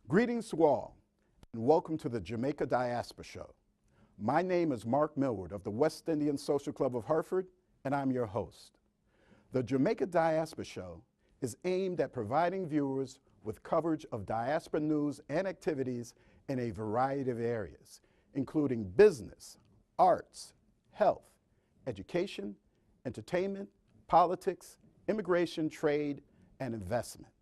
Greetings to all, and welcome to the Jamaica Diaspora Show. My name is Mark Millward of the West Indian Social Club of Hartford, and I'm your host. The Jamaica Diaspora Show is aimed at providing viewers with coverage of diaspora news and activities in a variety of areas, including business, arts, health, education, entertainment, politics, immigration, trade, and investment.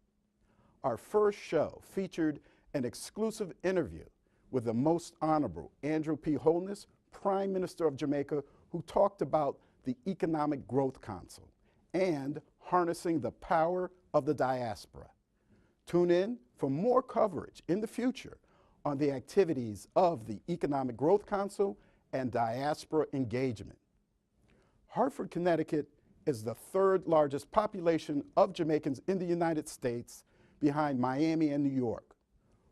Our first show featured an exclusive interview with the Most Honorable Andrew P. Holness, Prime Minister of Jamaica, who talked about the Economic Growth Council and harnessing the power of the diaspora. Tune in for more coverage in the future on the activities of the Economic Growth Council and diaspora engagement. Hartford, Connecticut is the third largest population of Jamaicans in the United States, behind Miami and New York.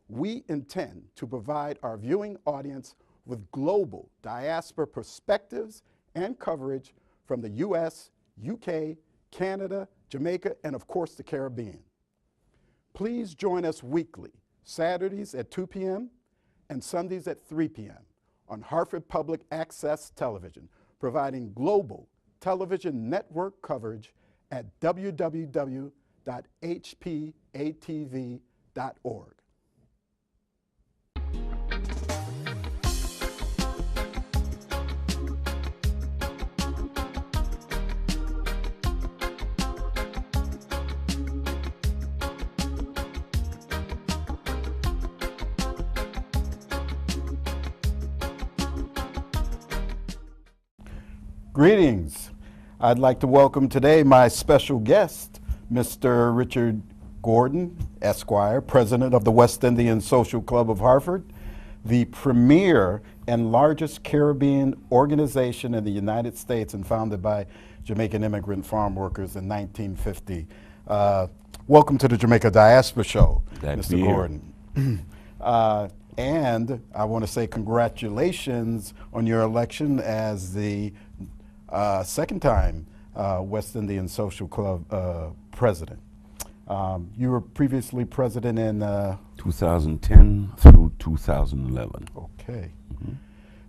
We intend to provide our viewing audience with global diaspora perspectives and coverage from the US, UK, Canada, Jamaica, and of course the Caribbean. Please join us weekly, Saturdays at 2 p.m. and Sundays at 3 p.m. on Hartford Public Access Television, providing global television network coverage at www.hpa-tv.org. Greetings. I'd like to welcome today my special guest, Mr. Richard Gordon, Esquire, President of the West Indian Social Club of Hartford, the premier and largest Caribbean organization in the United States and founded by Jamaican immigrant farm workers in 1950. Welcome to the Jamaica Diaspora Show, Mr. Gordon. And I want to say congratulations on your election as the second time West Indian Social Club president. You were previously president in 2010 through 2011. Okay.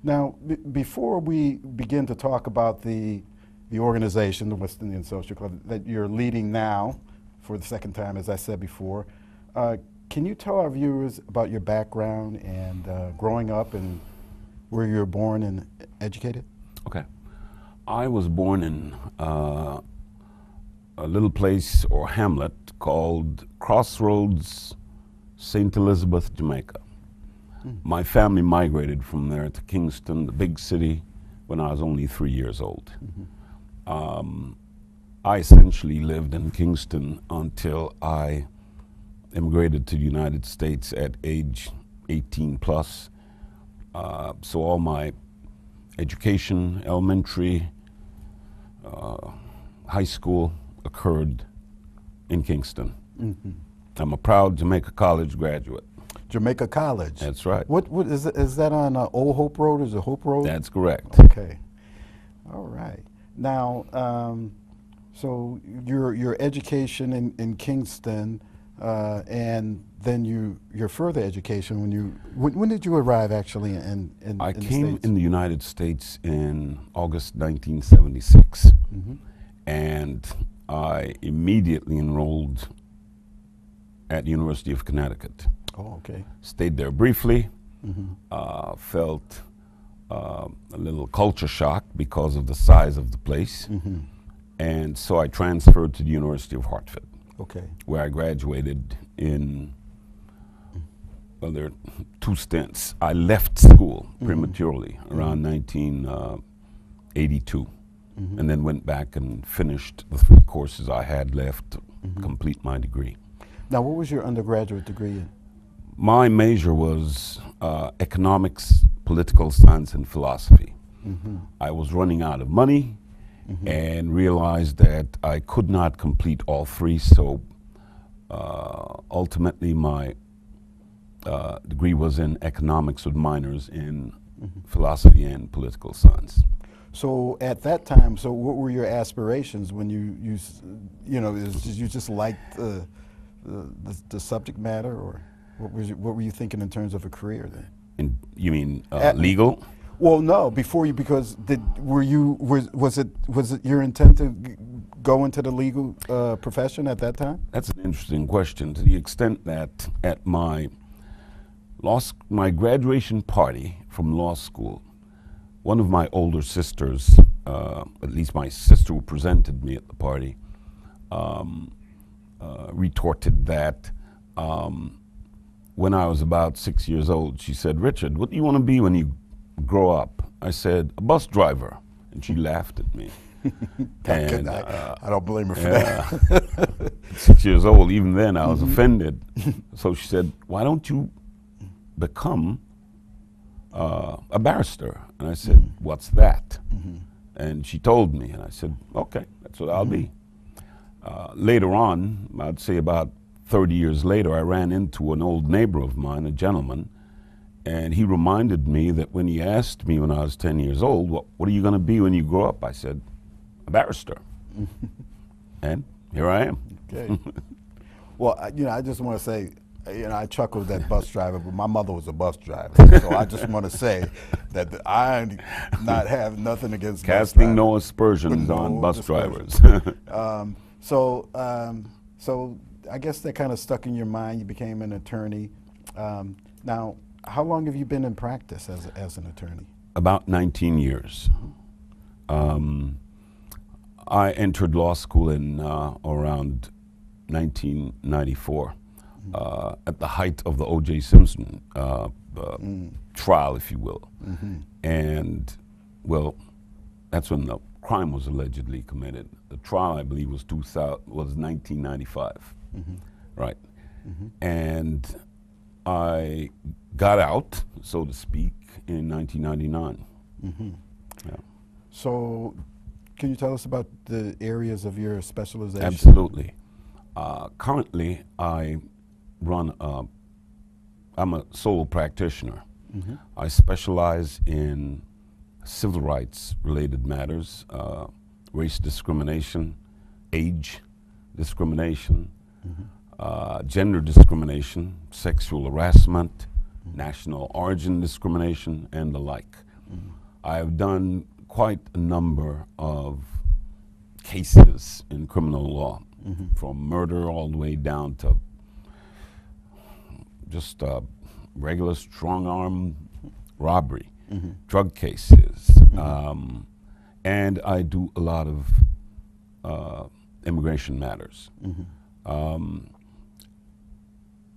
Now, before we begin to talk about the organization, the West Indian Social Club, that you're leading now for the second time, as I said before, can you tell our viewers about your background and growing up and where you were born and educated? Okay. I was born in a little place or hamlet called Crossroads, St. Elizabeth, Jamaica. My family migrated from there to Kingston, the big city, when I was only 3 years old. I essentially lived in Kingston until I immigrated to the United States at age 18 plus. So all my education, elementary, high school occurred in Kingston. I'm a proud Jamaica College graduate. Jamaica College? That's right. What is that on Old Hope Road or is it Hope Road? That's correct. Okay. All right. Now, so your education in Kingston, and then your further education when did you arrive actually in I in the came States? in the United States in August 1976, and I immediately enrolled at the University of Connecticut. Oh, okay. Stayed there briefly, felt a little culture shock because of the size of the place, and so I transferred to the University of Hartford. Okay. Where I graduated in, well, there are two stints. I left school prematurely around 1982, and then went back and finished the 3 courses I had left to complete my degree. Now, what was your undergraduate degree in? My major was economics, political science, and philosophy. I was running out of money, and realized that I could not complete all 3, so ultimately my degree was in economics with minors in philosophy and political science. So at that time, so what were your aspirations when you you just liked the subject matter, or? What were you thinking in terms of a career then? You mean legal? Well, no. Before you, because was it your intent to go into the legal profession at that time? That's an interesting question. To the extent that at my graduation party from law school, one of my older sisters, at least my sister who presented me at the party, retorted that when I was about 6 years old, she said, "Richard, what do you want to be when you grow up?" I said, "A bus driver." And she laughed at me. And I don't blame her for that. 6 years old, even then I was offended. So she said, "Why don't you become a barrister?" And I said, "What's that?" And she told me, and I said, "Okay, that's what I'll be." Later on, I'd say about 30 years later, I ran into an old neighbor of mine, a gentleman, and he reminded me that when he asked me when I was 10 years old, what are you going to be when you grow up? I said, "A barrister." And here I am. Okay. Well, I just want to say, I chuckled at bus driver, but my mother was a bus driver. So I just want to say that I not have nothing against casting no aspersions on bus drivers. So I guess that kind of stuck in your mind. You became an attorney. Now, how long have you been in practice as an attorney? About 19 years. I entered law school in around 1994, at the height of the O.J. Simpson trial, if you will. And, well, that's when the crime was allegedly committed. The trial, I believe, was 1995, right? And I got out, so to speak, in 1999. Yeah. So, can you tell us about the areas of your specialization? Absolutely. Currently, I'm a solo practitioner. I specialize in civil rights related matters, race discrimination, age discrimination, gender discrimination, sexual harassment, national origin discrimination, and the like. I have done quite a number of cases in criminal law, from murder all the way down to just regular strong-arm robbery, drug cases, and I do a lot of immigration matters.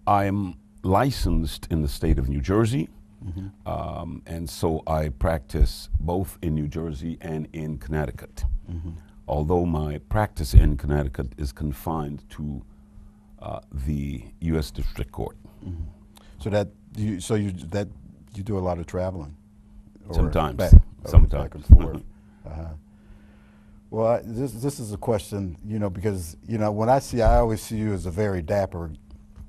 I am licensed in the state of New Jersey, and so I practice both in New Jersey and in Connecticut. Although my practice in Connecticut is confined to the U.S. District Court. So you do a lot of traveling. Sometimes. Sometimes. Back and forth. Well, this is a question, because when I always see you as a very dapper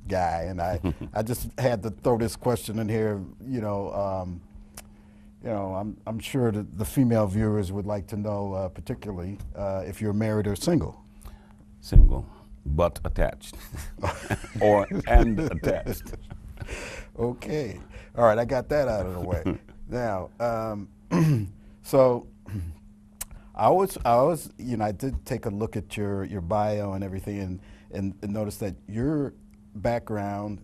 guy, and I just had to throw this question in here. I'm sure that the female viewers would like to know, particularly, if you're married or single. Single, but attached, and attached. Okay, all right, I got that out of the way. Now, so I did take a look at your bio and everything, and noticed that your background,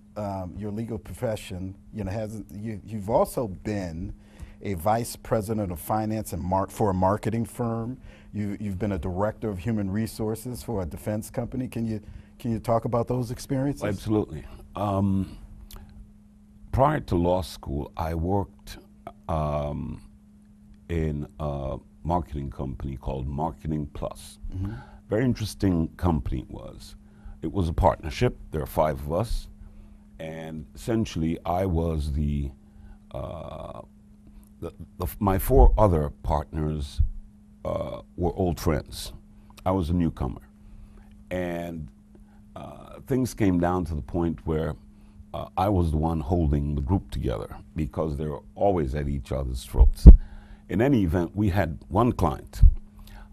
your legal profession, you've also been a vice president of finance for a marketing firm. You've been a director of human resources for a defense company. Can you talk about those experiences? Absolutely. Prior to law school, I worked in a marketing company called Marketing Plus. Very interesting company it was. It was a partnership. There are 5 of us, and essentially I was my 4 other partners were old friends. I was a newcomer, and things came down to the point where I was the one holding the group together because they were always at each other's throats. In any event, we had one client.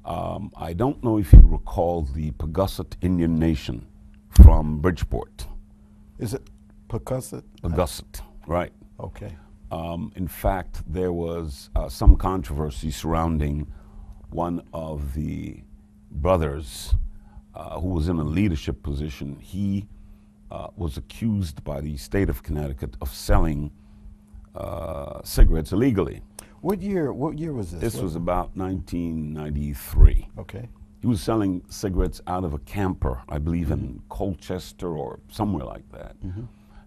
I don't know if you recall the Pagusset Indian Nation from Bridgeport. Is it Pawcusset? Pawcusset, right. Okay. In fact, there was some controversy surrounding one of the brothers who was in a leadership position. He was accused by the state of Connecticut of selling cigarettes illegally. What year was this? This was about 1993. Okay. He was selling cigarettes out of a camper, I believe in Colchester or somewhere like that.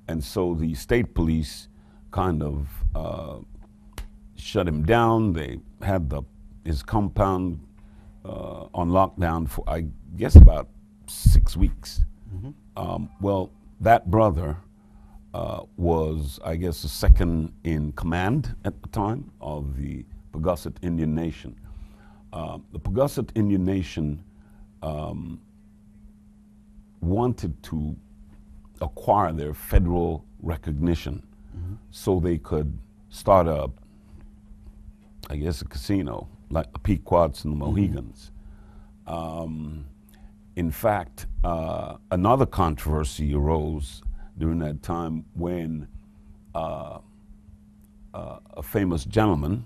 And so the state police kind of shut him down. They had his compound on lockdown for, I guess, about 6 weeks. Well, that brother was, I guess, the second in command at the time of the Pawcusset Indian Nation. The Pawcusset Indian Nation wanted to acquire their federal recognition so they could start a, I guess, a casino like the Pequots and the Mohegans. In fact, another controversy arose during that time when a famous gentleman,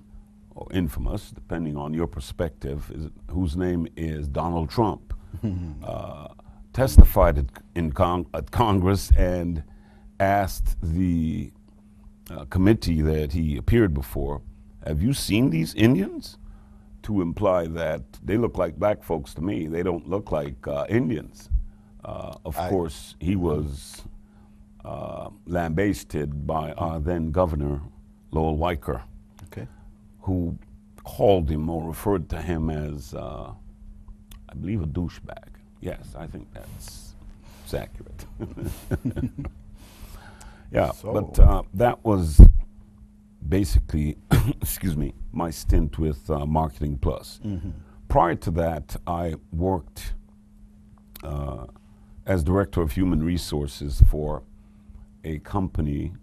or infamous, depending on your perspective, whose name is Donald Trump, testified at Congress and asked the committee that he appeared before, have you seen these Indians? To imply that they look like black folks to me. They don't look like Indians. Of course, he was lambasted by our then governor, Lowell Weicker, who called him or referred to him as, I believe, a douchebag. Yes, I think that's accurate. Yeah, so. But that was basically, excuse me, my stint with Marketing Plus. Prior to that, I worked as Director of Human Resources for a company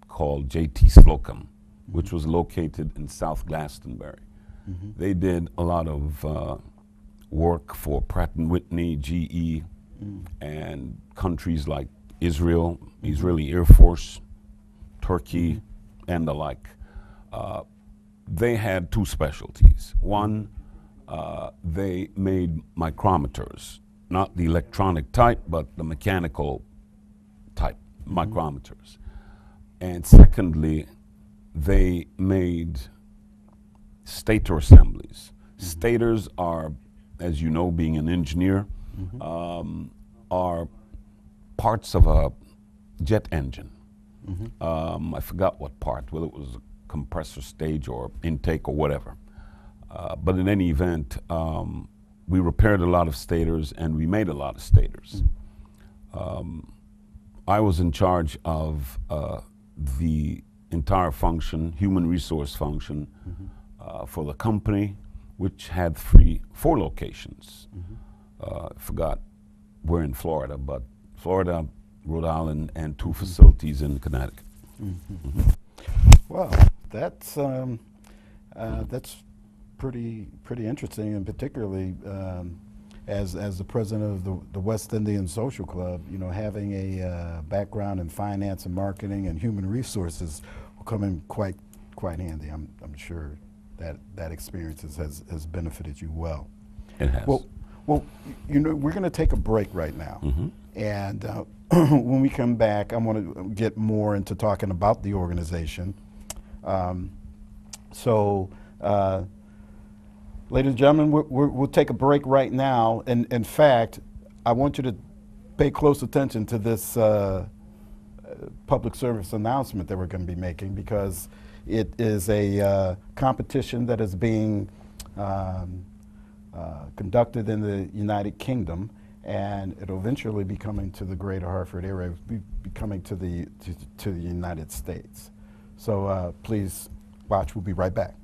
called J.T. Slocum, which was located in South Glastonbury. They did a lot of work for Pratt & Whitney, GE, and countries like Israel, Israeli Air Force, Turkey, and the like. They had two specialties. One, they made micrometers, not the electronic type, but the mechanical type micrometers. And secondly, they made stator assemblies. Stators are, as you know, being an engineer, are parts of a jet engine. I forgot what part, whether it was a compressor stage or intake or whatever. But in any event, we repaired a lot of stators and we made a lot of stators. I was in charge of the entire function, human resource function, for the company, which had four locations. I forgot where in Florida, but Florida, Rhode Island, and two facilities in Connecticut. Well, that's pretty interesting, and particularly as the president of the West Indian Social Club, you know, having a background in finance and marketing and human resources will come in quite handy. I'm sure that experience has benefited you well. It has. Well, you know, we're going to take a break right now, and when we come back, I want to get more into talking about the organization. Ladies and gentlemen, we'll take a break right now. And in fact, I want you to pay close attention to this public service announcement that we're going to be making, because it is a competition that is being conducted in the United Kingdom, and it'll eventually be coming to the greater Hartford area, be coming to the United States. So please watch, we'll be right back.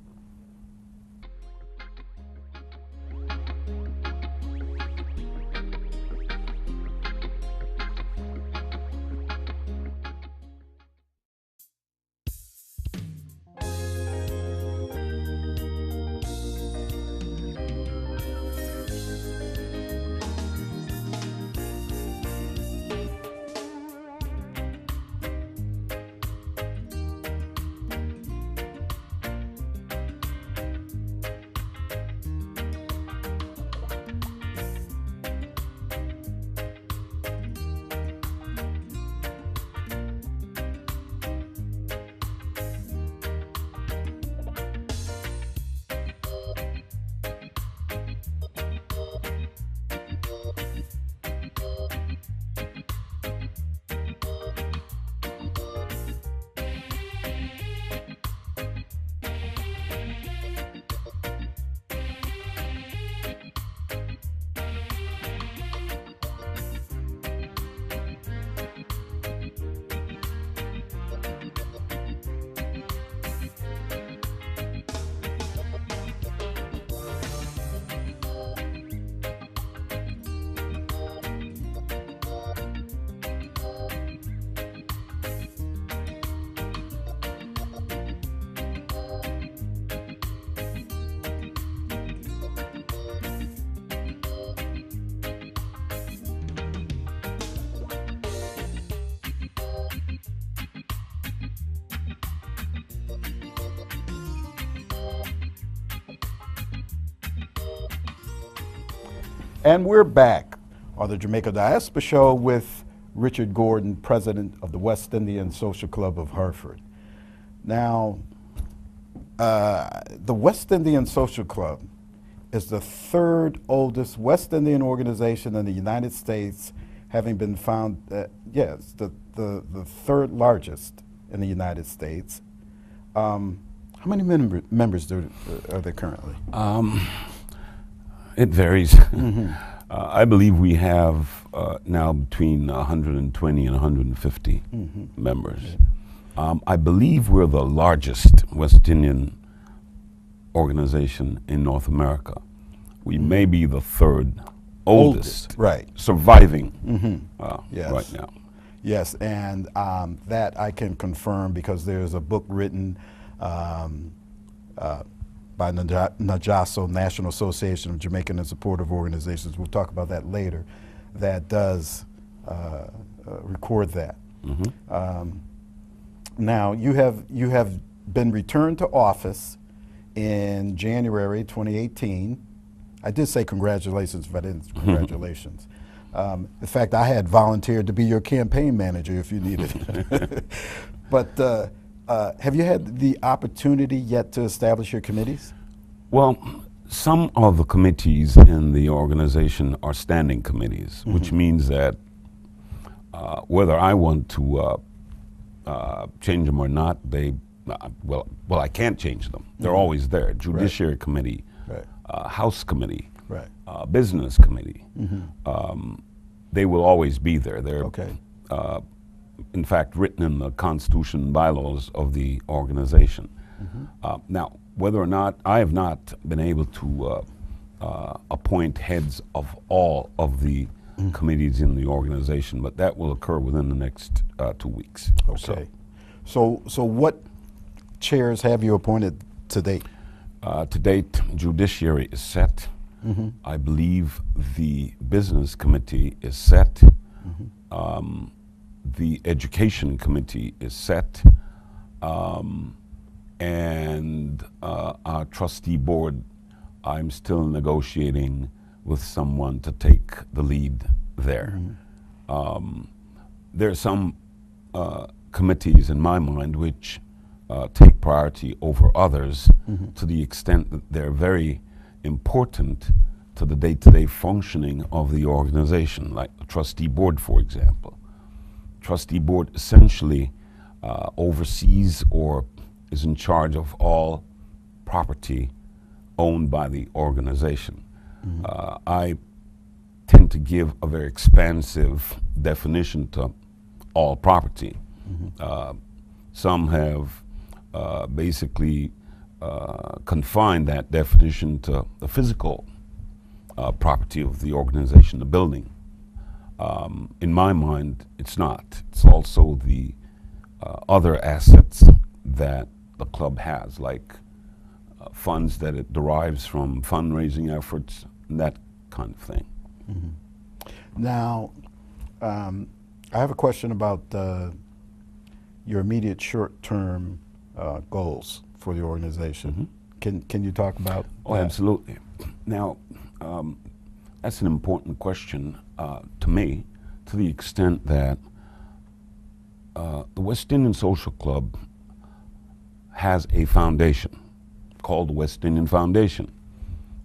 And we're back on the Jamaica Diaspora Show with Richard Gordon, president of the West Indian Social Club of Hartford. Now, the West Indian Social Club is the third oldest West Indian organization in the United States, having been found, yes, the third largest in the United States. How many members are there currently? It varies. Mm-hmm. I believe we have now between 120 and 150 members. I believe we're the largest West Indian organization in North America. We may be the third oldest right, surviving yes. right now. Yes, and that I can confirm because there's a book written by NAJASO, National Association of Jamaican and Supportive Organizations. We'll talk about that later. That does record that. Now you have been returned to office in January 2018. I did say congratulations, but I didn't. Congratulations. In fact, I had volunteered to be your campaign manager if you needed it. But have you had the opportunity yet to establish your committees? Well, some of the committees in the organization are standing committees, which means that whether I want to change them or not, well, I can't change them. They're always there. Judiciary Committee, House Committee, Business Committee. They will always be there. They're in fact written in the Constitution and bylaws of the organization. Now, whether or not, I have not been able to appoint heads of all of the committees in the organization, but that will occur within the next 2 weeks. Okay. So what chairs have you appointed to date? To date, Judiciary is set. I believe the Business Committee is set. The Education Committee is set. And our trustee board, I'm still negotiating with someone to take the lead there. There are some committees in my mind which take priority over others to the extent that they're very important to the day-to-day functioning of the organization, like the trustee board, for example. Trustee board essentially oversees or is in charge of all property owned by the organization. I tend to give a very expansive definition to all property. Some have basically confined that definition to the physical property of the organization, the building. In my mind, it's not. It's also the other assets that the club has, like funds that it derives from fundraising efforts, and that kind of thing. Now, I have a question about your immediate short-term goals for the organization. Can you talk about that? Absolutely. Now, that's an important question to me, to the extent that the West Indian Social Club has a foundation called the West Indian Foundation.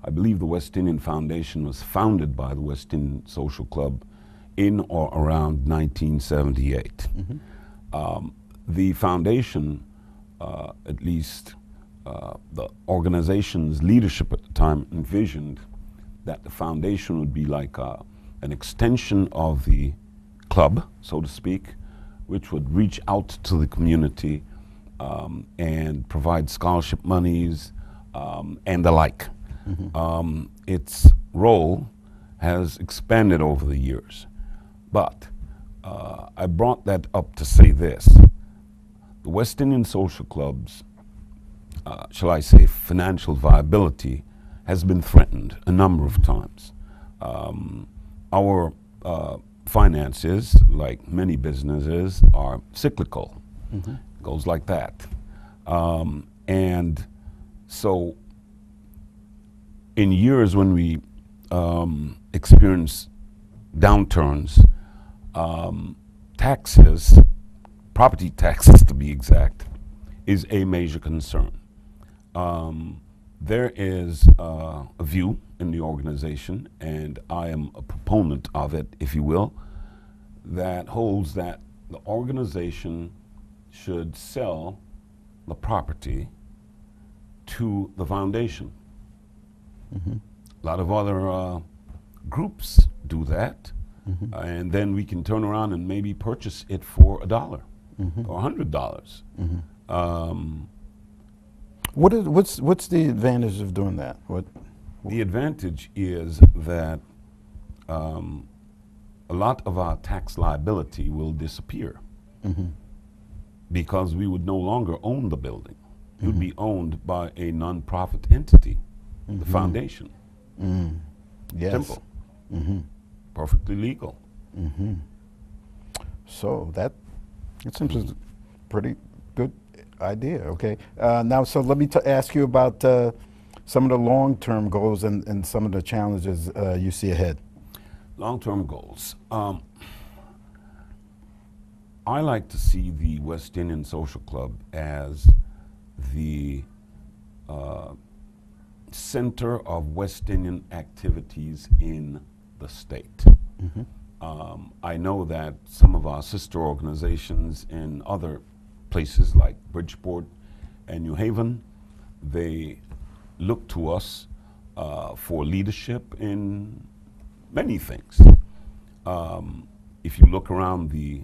I believe the West Indian Foundation was founded by the West Indian Social Club in or around 1978. The foundation, at least the organization's leadership at the time, envisioned that the foundation would be like an extension of the club, so to speak, which would reach out to the community and provide scholarship monies and the like. Its role has expanded over the years, but I brought that up to say this. The West Indian Social Club's, shall I say, financial viability has been threatened a number of times. Our finances, like many businesses, are cyclical. Goes like that. And so in years when we experience downturns, taxes, property taxes to be exact, is a major concern. There is a view in the organization, and I am a proponent of it, if you will, that holds that the organization should sell the property to the foundation. Mm-hmm. A lot of other groups do that, Mm-hmm. And then we can turn around and maybe purchase it for $1 Mm-hmm. or $100. Mm-hmm. What's the advantage of doing that? The advantage is that a lot of our tax liability will disappear Mm-hmm. because we would no longer own the building. It would Mhm. be owned by a nonprofit entity, the Mhm. foundation. Mm. Yes. Simple, Mm-hmm. perfectly legal. Mm-hmm. So that seems a pretty good idea. Okay. Now, so let me ask you about some of the long-term goals and some of the challenges you see ahead. Long-term goals. I like to see the West Indian Social Club as the center of West Indian activities in the state. Mm-hmm. I know that some of our sister organizations in other places like Bridgeport and New Haven, they look to us for leadership in many things. If you look around the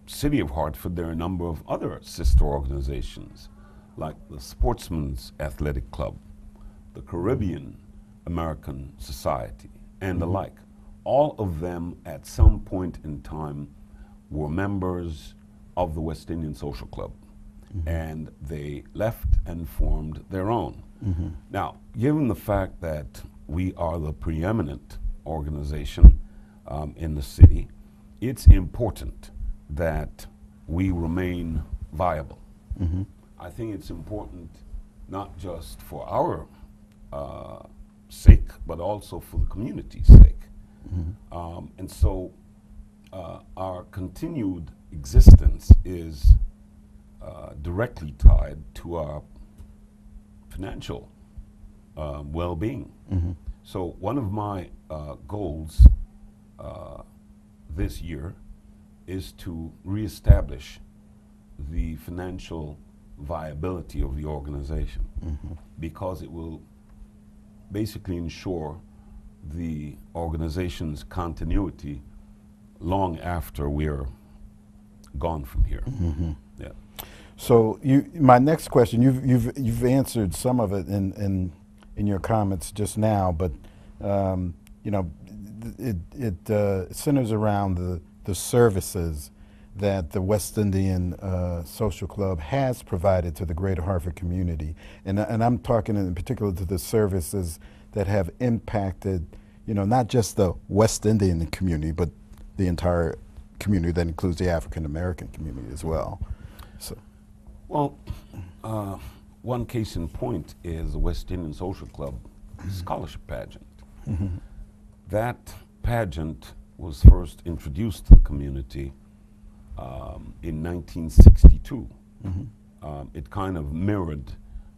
city of Hartford, there are a number of other sister organizations like the Sportsman's Athletic Club, the Caribbean American Society, and the like. All of them at some point in time were members of the West Indian Social Club, and they left and formed their own. Mm-hmm. Now, given the fact that we are the preeminent organization in the city, it's important that we remain viable. Mm-hmm. I think it's important not just for our sake, but also for the community's sake. Mm-hmm. And so our continued existence is directly tied to our financial well-being. Mm-hmm. So one of my goals this year is to reestablish the financial viability of the organization, Mm-hmm. because it will basically ensure the organization's continuity long after we're gone from here. Mm-hmm. Yeah. So my next question, you've answered some of it in your comments just now, but you know, it centers around the services that the West Indian Social Club has provided to the greater Hartford community, and I'm talking in particular to the services that have impacted, you know, not just the West Indian community, but the entire community that includes the African American community as well. So. Well, one case in point is the West Indian Social Club Scholarship Pageant. Mm-hmm. That pageant was first introduced to the community in 1962. Mm-hmm. It kind of mirrored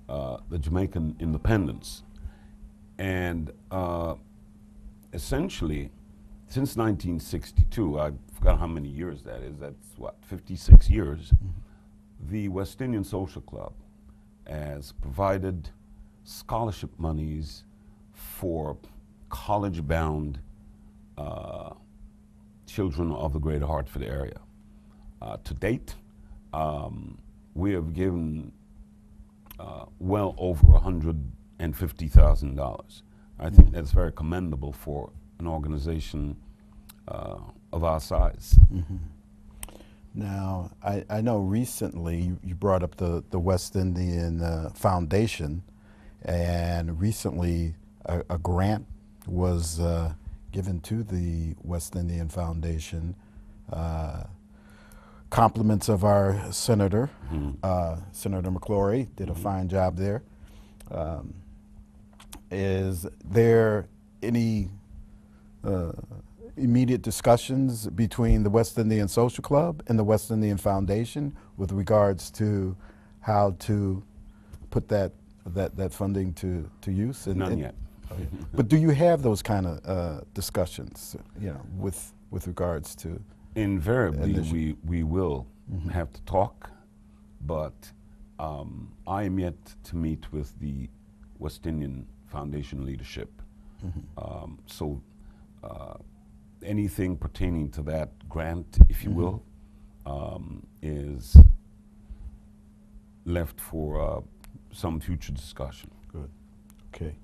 the Jamaican independence. And essentially, since 1962, I forgot how many years that is, that's what, 56 years, the West Indian Social Club has provided scholarship monies for college-bound children of the greater Hartford area. To date, we have given well over $150,000. I think that's very commendable for an organization of our size. Mm-hmm. Now, I know recently you brought up the West Indian Foundation, and recently a grant was given to the West Indian Foundation. Compliments of our senator, Senator McClory, did a fine job there. Is there any immediate discussions between the West Indian Social Club and the West Indian Foundation with regards to how to put that funding to use? None yet. Okay. But do you have those kind of discussions, with regards to? Invariably, we will have to talk, but I am yet to meet with the West Indian Foundation leadership. So anything pertaining to that grant, if you will, is left for some future discussion. Good. Okay.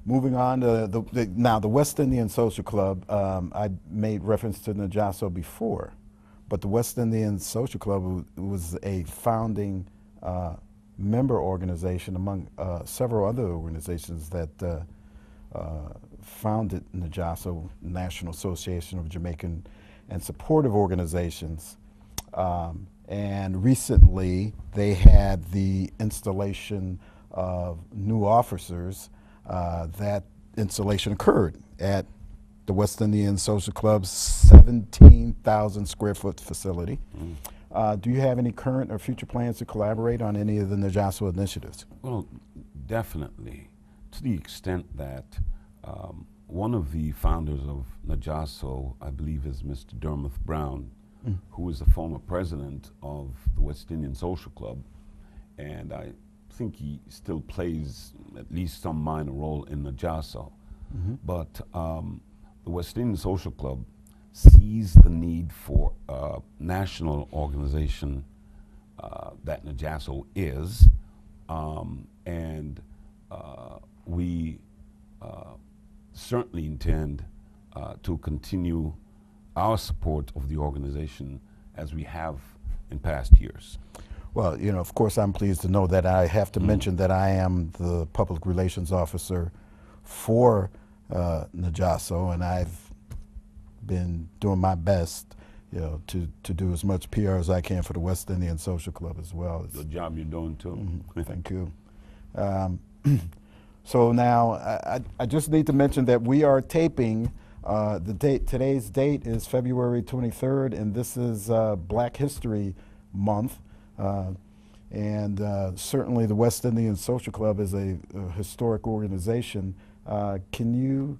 Moving on to now the West Indian Social Club. I made reference to Najaso before, but the West Indian Social Club was a founding member organization among several other organizations that founded Najaso, National Association of Jamaican and Supportive Organizations. And recently they had the installation of new officers. That installation occurred at the West Indian Social Club's 17,000 square foot facility. Do you have any current or future plans to collaborate on any of the Najaso initiatives? Well, definitely, to the extent that one of the founders of Najaso, I believe, is Mr. Dermot Brown, who is the former president of the West Indian Social Club, and I think he still plays at least some minor role in Najaso. But the West Indian Social Club sees the need for a national organization that Najaso is, and we certainly intend to continue our support of the organization as we have in past years. Well, of course, I'm pleased to know that I have to mention that I am the public relations officer for Najaso, and I've been doing my best, to do as much PR as I can for the West Indian Social Club as well. Good job you're doing too. Thank you. So now I just need to mention that we are taping. Today's date is February 23rd, and this is Black History Month. And certainly the West Indian Social Club is a historic organization. Can you,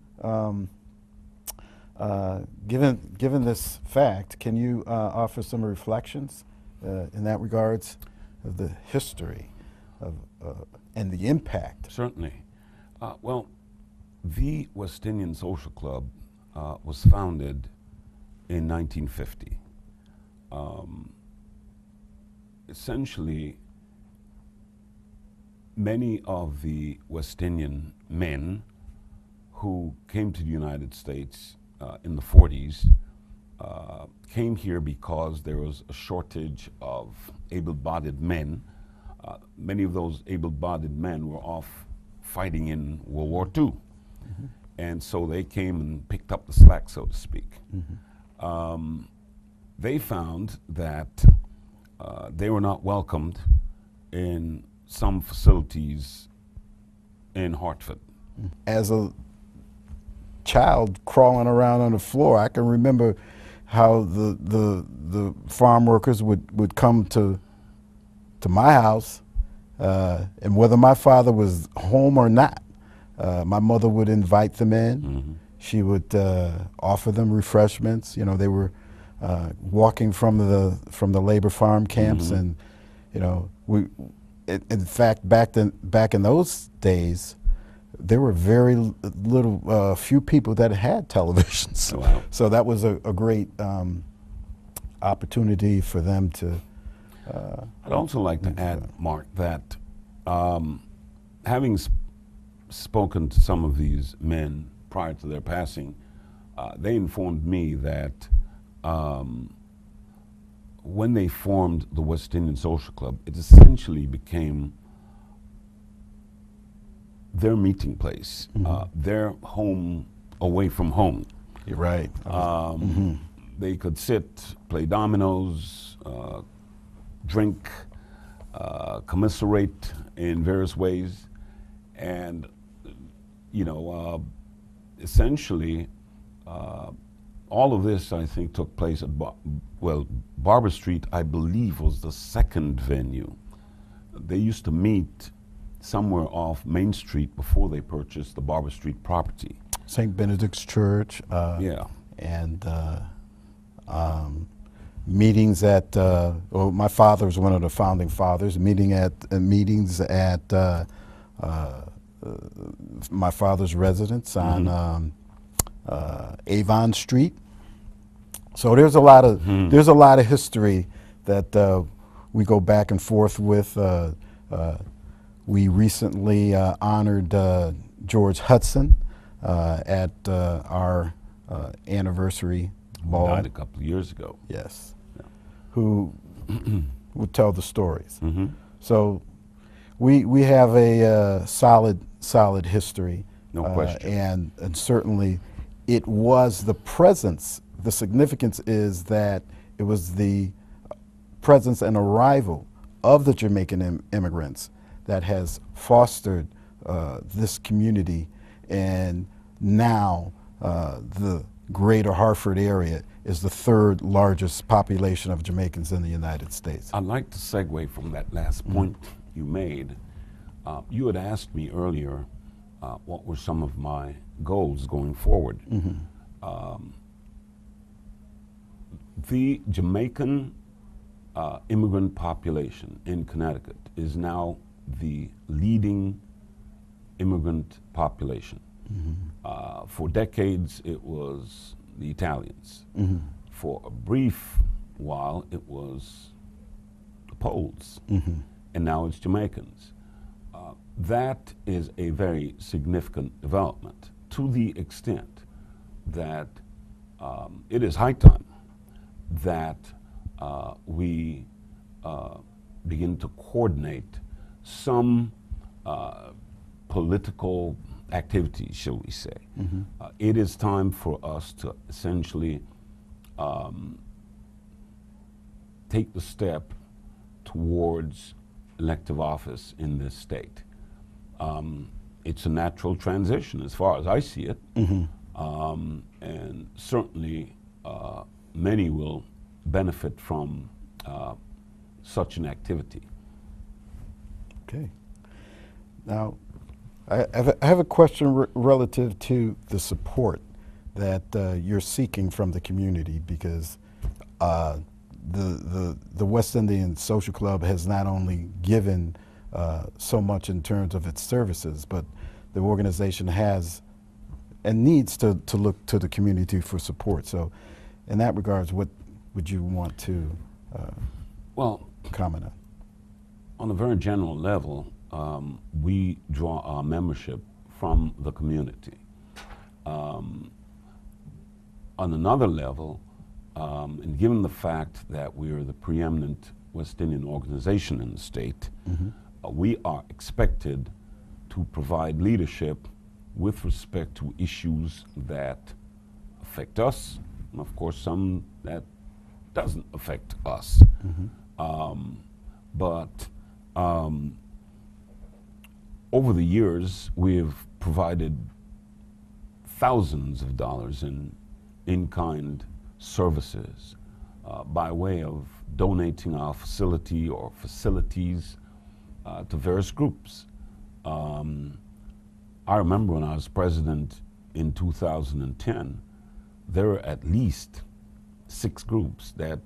given this fact, can you offer some reflections in that regards of the history of and the impact? Certainly. Well, the West Indian Social Club was founded in 1950. Essentially, many of the West Indian men who came to the United States in the 40s came here because there was a shortage of able-bodied men. Many of those able-bodied men were off fighting in World War II. And so they came and picked up the slack, so to speak. They found that they were not welcomed in some facilities in Hartford. As a child crawling around on the floor, I can remember how the farm workers would come to my house, and whether my father was home or not, my mother would invite them in. She would offer them refreshments. They were walking from the labor farm camps, and in fact, back in those days, there were very little, few people that had televisions. Oh, wow. So that was a great opportunity for them to. I'd also like to add, Mark, that having spoken to some of these men prior to their passing, they informed me that when they formed the West Indian Social Club, it essentially became their meeting place, their home away from home. You're right. They could sit, play dominoes, drink, commiserate in various ways, and essentially, all of this, I think, took place at, Barber Street, I believe, was the second venue. They used to meet somewhere off Main Street before they purchased the Barber Street property. St. Benedict's Church. Yeah. And meetings at, well, my father was one of the founding fathers, meetings at my father's residence on Avon Street. So there's a lot of history that we go back and forth with. We recently honored George Hudson at our anniversary ball. Died a couple of years ago. Yes, yeah. Who would tell the stories. Mm-hmm. So we have a solid history. No question. And certainly it was the presence. The significance is that it was the presence and arrival of the Jamaican immigrants that has fostered this community, and now the greater Hartford area is the third largest population of Jamaicans in the United States. I'd like to segue from that last point you made. You had asked me earlier what were some of my goals going forward. The Jamaican immigrant population in Connecticut is now the leading immigrant population. For decades, it was the Italians. For a brief while, it was the Poles. And now it's Jamaicans. That is a very significant development, to the extent that it is high time that we begin to coordinate some political activities, shall we say. It is time for us to essentially take the step towards elective office in this state. It's a natural transition as far as I see it. And certainly many will benefit from such an activity. Okay. Now, I have a question relative to the support that you're seeking from the community, because the West Indian Social Club has not only given so much in terms of its services, but the organization has and needs to look to the community for support. So in that regards, what would you want to comment on? On a very general level, we draw our membership from the community. On another level, and given the fact that we are the preeminent West Indian organization in the state, we are expected to provide leadership with respect to issues that affect us, and of course some that doesn't affect us. But over the years, we've provided thousands of dollars in in-kind services by way of donating our facility or facilities to various groups. I remember when I was president in 2010, there were at least 6 groups that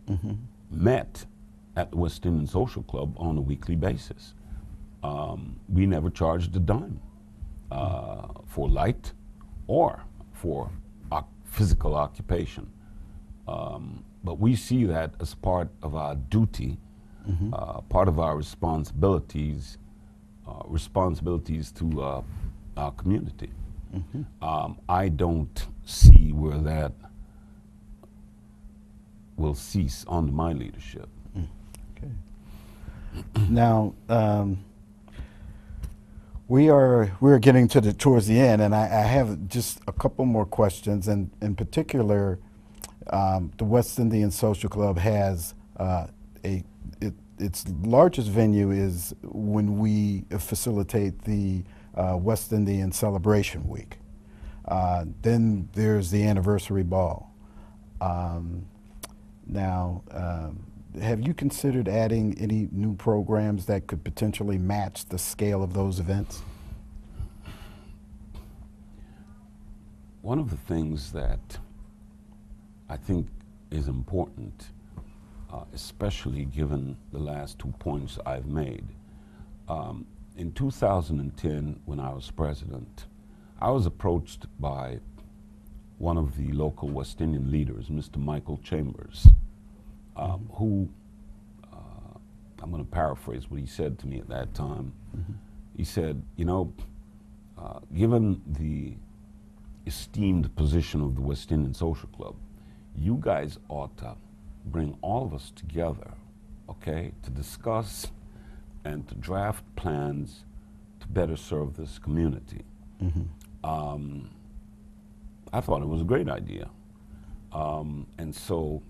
met at the West Indian Social Club on a weekly basis. We never charged a dime for light or for physical occupation. But we see that as part of our duty, part of our responsibilities to our community. I don't see where that will cease under my leadership. Okay. Now, we're getting towards the end, and I have just a couple more questions. And in particular, the West Indian Social Club has its largest venue is when we facilitate the West Indian Celebration Week. Then there's the anniversary ball. Now, have you considered adding any new programs that could potentially match the scale of those events? One of the things that I think is important, especially given the last 2 points I've made, in 2010, when I was president, I was approached by one of the local West Indian leaders, Mr. Michael Chambers, who, I'm going to paraphrase what he said to me at that time. He said, you know, given the esteemed position of the West Indian Social Club, you guys ought to bring all of us together, okay, to discuss and to draft plans to better serve this community. I thought it was a great idea. And so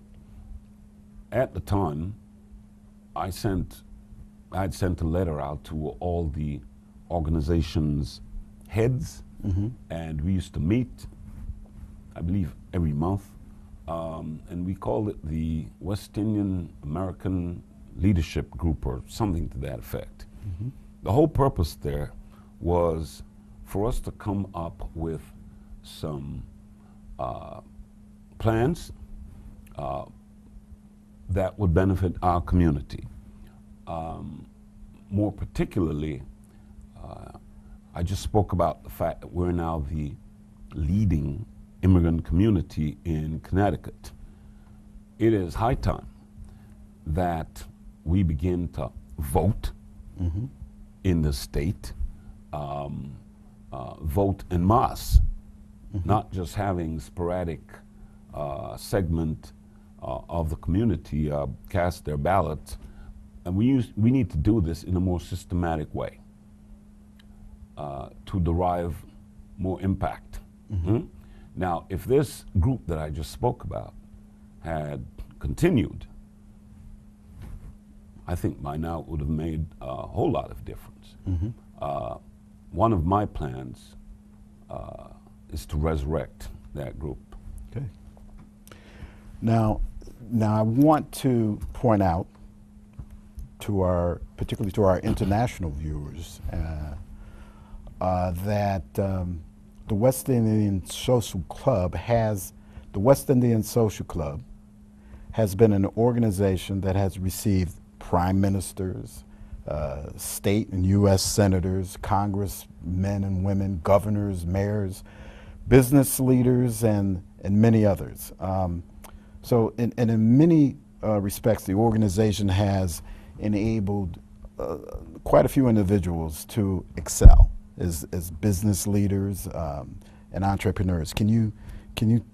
at the time, I had sent a letter out to all the organization's heads, and we used to meet, I believe, every month, and we called it the West Indian American Leadership Group or something to that effect. The whole purpose there was for us to come up with some plans that would benefit our community. More particularly, I just spoke about the fact that we're now the leading immigrant community in Connecticut. It is high time that we begin to vote in the state, vote en masse, not just having sporadic segment of the community cast their ballots. And we need to do this in a more systematic way to derive more impact. Now, if this group that I just spoke about had continued, I think by now it would have made a whole lot of difference. One of my plans is to resurrect that group. Okay. Now I want to point out to particularly to our international viewers, that the West Indian Social Club has been an organization that has received prime ministers, state and U.S. senators, congressmen and women, governors, mayors, business leaders, and many others. So in many respects, the organization has enabled quite a few individuals to excel as business leaders and entrepreneurs. Can you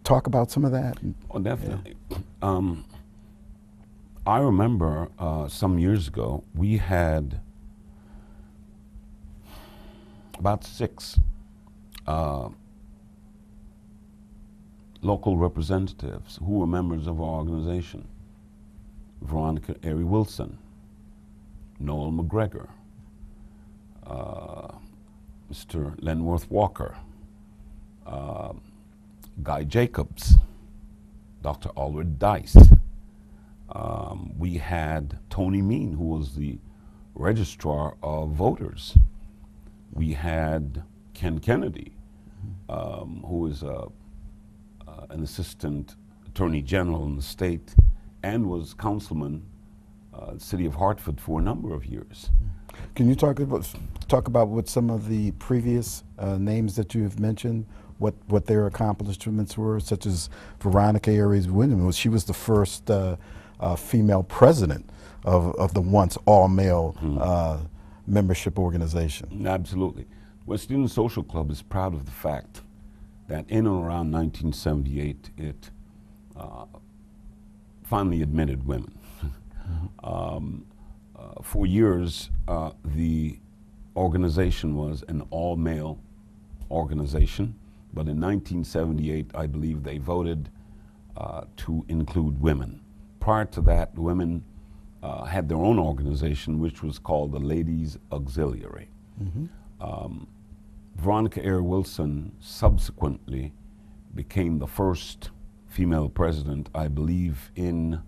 talk about some of that? Oh, definitely. Yeah. I remember some years ago, we had about 6 local representatives who were members of our organization. Veronica Airy Wilson, Noel McGregor, Mr. Lenworth Walker, Guy Jacobs, Dr. Allred Dice. We had Tony Mean, who was the registrar of voters. We had Ken Kennedy, who is an assistant attorney general in the state and was councilman city of Hartford for a number of years. Can you talk about what some of the previous names that you have mentioned, what their accomplishments were, such as Veronica Aries Williams? She was the first female president of the once all-male membership organization. Absolutely. West Indian Social Club is proud of the fact that in and around 1978, it finally admitted women. For years, the organization was an all-male organization, but in 1978, I believe they voted to include women. Prior to that, women had their own organization, which was called the Ladies Auxiliary. Veronica Air Wilson subsequently became the first female president, I believe, in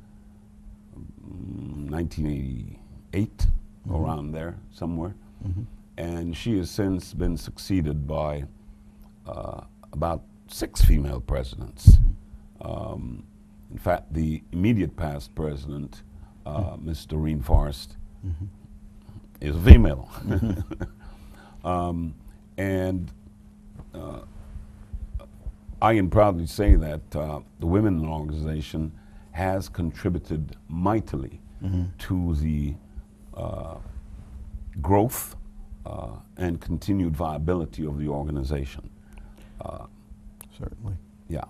1988, around there somewhere. And she has since been succeeded by about 6 female presidents. In fact, the immediate past president, Ms. Doreen Forrest, is a female. And I can proudly say that the women in the organization has contributed mightily to the growth and continued viability of the organization. Certainly. Yeah.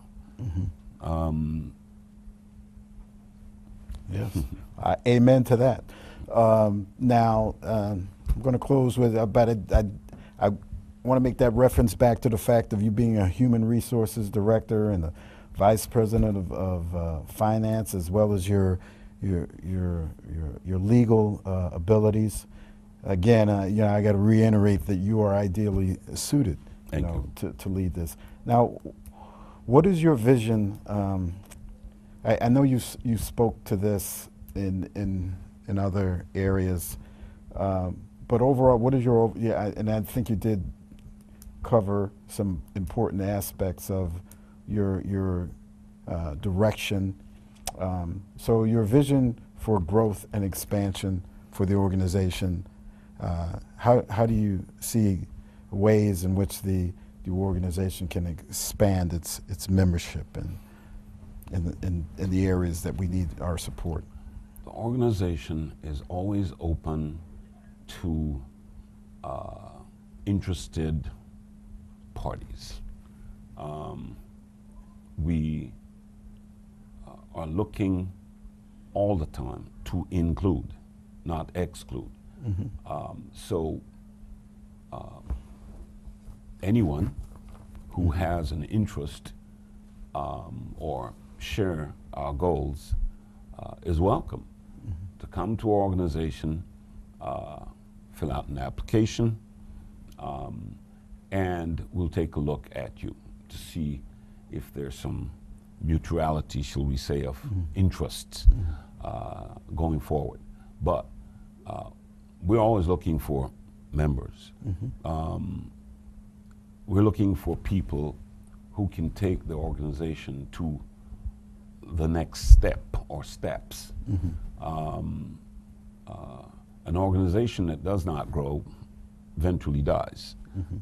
Yes. Amen to that. Now, I'm going to close with about I want to make that reference back to the fact of you being a human resources director and the vice president of finance, as well as your legal abilities. Again, you know, I got to reiterate that you are ideally suited, to lead this. Now, what is your vision? I know you spoke to this in other areas, but overall, what is your and I think you did cover some important aspects of your direction. So your vision for growth and expansion for the organization. How do you see ways in which the organization can expand its membership and in the areas that we need our support? The organization is always open to interested parties. We are looking all the time to include, not exclude. So anyone who has an interest or share our goals is welcome to come to our organization, fill out an application, and we'll take a look at you to see if there's some mutuality, shall we say, of interests going forward. But we're always looking for members. We're looking for people who can take the organization to the next step or steps. An organization that does not grow eventually dies.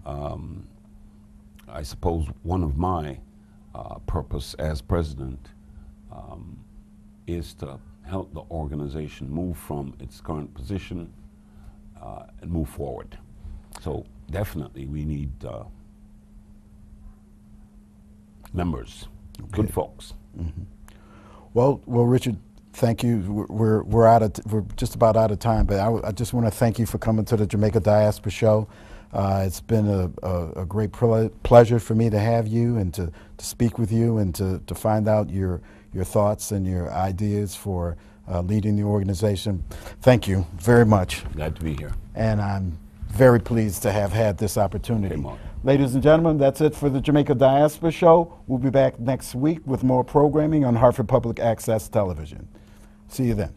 I suppose one of my purpose as president is to help the organization move from its current position and move forward. So definitely we need members, good folks. Well, Richard, thank you. We're just about out of time, but I just want to thank you for coming to the Jamaica Diaspora Show. It's been a great pleasure for me to have you and to speak with you and to find out your thoughts and your ideas for leading the organization. Thank you very much. Glad to be here. And I'm very pleased to have had this opportunity. Okay, Mark. Ladies and gentlemen, that's it for the Jamaica Diaspora Show. We'll be back next week with more programming on Hartford Public Access Television. See you then.